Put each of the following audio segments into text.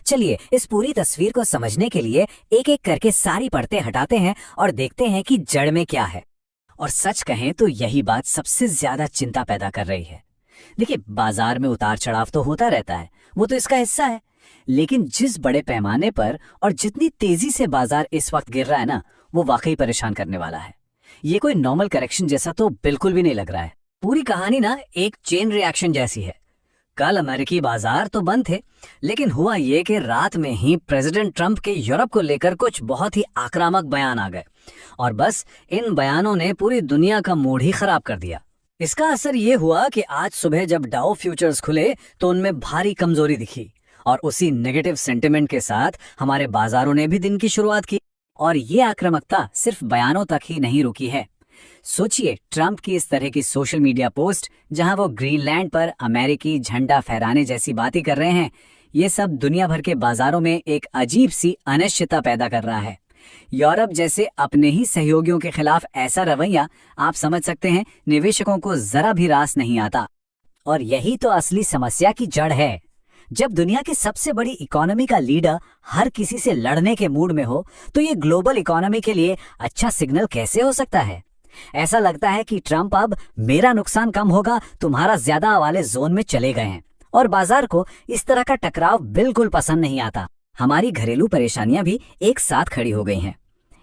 चलिए इस पूरी तस्वीर को समझने के लिए एक एक करके सारी परतें हटाते हैं और देखते हैं कि जड़ में क्या है। और सच कहें तो यही बात सबसे ज्यादा चिंता पैदा कर रही है। देखिए, बाजार में उतार चढ़ाव तो होता रहता है, वो तो इसका हिस्सा है। लेकिन जिस बड़े पैमाने पर और जितनी तेजी से बाजार इस वक्त गिर रहा है ना, वो वाकई परेशान करने वाला है। ये कोई नॉर्मल करेक्शन जैसा तो बिल्कुल भी नहीं लग रहा है। पूरी कहानी ना एक चेन रिएक्शन जैसी है। कल अमेरिकी बाजार तो बंद थे, लेकिन हुआ ये कि रात में ही प्रेसिडेंट ट्रंप के यूरोप को लेकर कुछ बहुत ही आक्रामक बयान आ गए और बस इन बयानों ने पूरी दुनिया का मूड ही खराब कर दिया। इसका असर ये हुआ कि आज सुबह जब डाउ फ्यूचर्स खुले तो उनमें भारी कमजोरी दिखी और उसी नेगेटिव सेंटिमेंट के साथ हमारे बाजारों ने भी दिन की शुरुआत की। और ये आक्रामकता सिर्फ बयानों तक ही नहीं रुकी है। सोचिए, ट्रंप की इस तरह की सोशल मीडिया पोस्ट जहां वो ग्रीनलैंड पर अमेरिकी झंडा फहराने जैसी बातें कर रहे हैं, ये सब दुनिया भर के बाजारों में एक अजीब सी अनिश्चितता पैदा कर रहा है। यूरोप जैसे अपने ही सहयोगियों के खिलाफ ऐसा रवैया, आप समझ सकते हैं, निवेशकों को जरा भी रास नहीं आता। और यही तो असली समस्या की जड़ है। जब दुनिया की सबसे बड़ी इकोनॉमी का लीडर हर किसी से लड़ने के मूड में हो, तो ये ग्लोबल इकोनॉमी के लिए अच्छा सिग्नल कैसे हो सकता है? ऐसा लगता है कि ट्रंप अब मेरा नुकसान कम होगा, तुम्हारा ज्यादा वाले जोन में चले गए हैं। और बाजार को इस तरह का टकराव बिल्कुल पसंद नहीं आता। हमारी घरेलू परेशानियां भी एक साथ खड़ी हो गई हैं।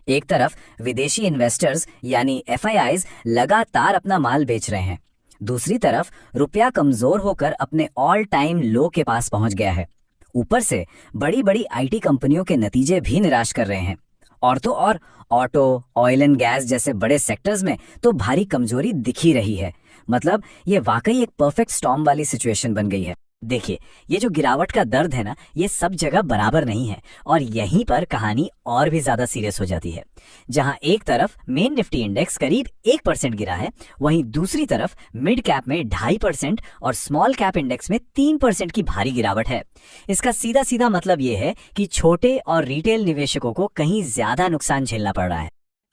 एक तरफ विदेशी इन्वेस्टर्स यानी FIIs लगातार अपना माल बेच रहे हैं, दूसरी तरफ रुपया कमजोर होकर अपने ऑल टाइम लो के पास पहुंच गया है। ऊपर से बड़ी बड़ी IT कंपनियों के नतीजे भी निराश कर रहे हैं। और तो और ऑटो, ऑयल एंड गैस जैसे बड़े सेक्टर्स में तो भारी कमजोरी दिख ही रही है। मतलब ये वाकई एक परफेक्ट स्टॉर्म वाली सिचुएशन बन गई है। देखिए, ये जो गिरावट का दर्द है ना, ये सब जगह बराबर नहीं है और यहीं पर कहानी और भी ज्यादा सीरियस हो जाती है। जहां एक तरफ मेन निफ्टी इंडेक्स करीब 1% गिरा है, वहीं दूसरी तरफ मिड कैप में 2.5% और स्मॉल कैप इंडेक्स में 3% की भारी गिरावट है। इसका सीधा सीधा मतलब ये है कि छोटे और रिटेल निवेशकों को कहीं ज्यादा नुकसान झेलना पड़ रहा है।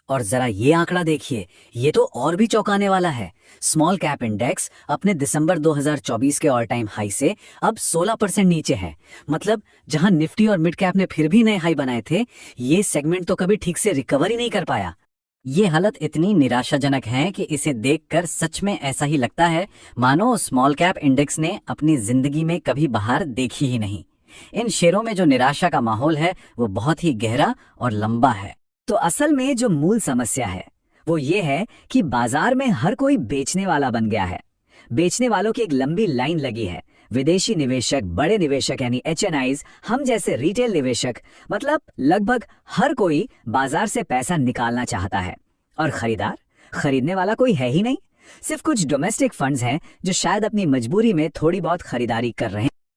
और जरा ये आंकड़ा देखिए, ये तो और भी चौंकाने वाला है। स्मॉल कैप इंडेक्स अपने दिसंबर 2024 के ऑल टाइम हाई से अब 16% नीचे है। मतलब जहां निफ्टी और मिड कैप ने फिर भी नए हाई बनाए थे, ये सेगमेंट तो कभी ठीक से रिकवर ही नहीं कर पाया। ये हालत इतनी निराशाजनक है कि इसे देखकर सच में ऐसा ही लगता है मानो स्मॉल कैप इंडेक्स ने अपनी जिंदगी में कभी बाहर देखी ही नहीं। इन शेयरों में जो निराशा का माहौल है वो बहुत ही गहरा और लंबा है। तो असल में जो मूल समस्या है वो ये है कि बाजार में हर कोई बेचने वाला बन गया है। बेचने वालों की एक लंबी लाइन लगी है। विदेशी निवेशक, बड़े निवेशक यानी HNIs, हम जैसे रिटेल निवेशक, मतलब लगभग हर कोई बाजार से पैसा निकालना चाहता है। और खरीदार, खरीदने वाला कोई है ही नहीं। सिर्फ कुछ डोमेस्टिक फंड्स हैं जो शायद अपनी मजबूरी में थोड़ी बहुत खरीदारी कर रहे हैं।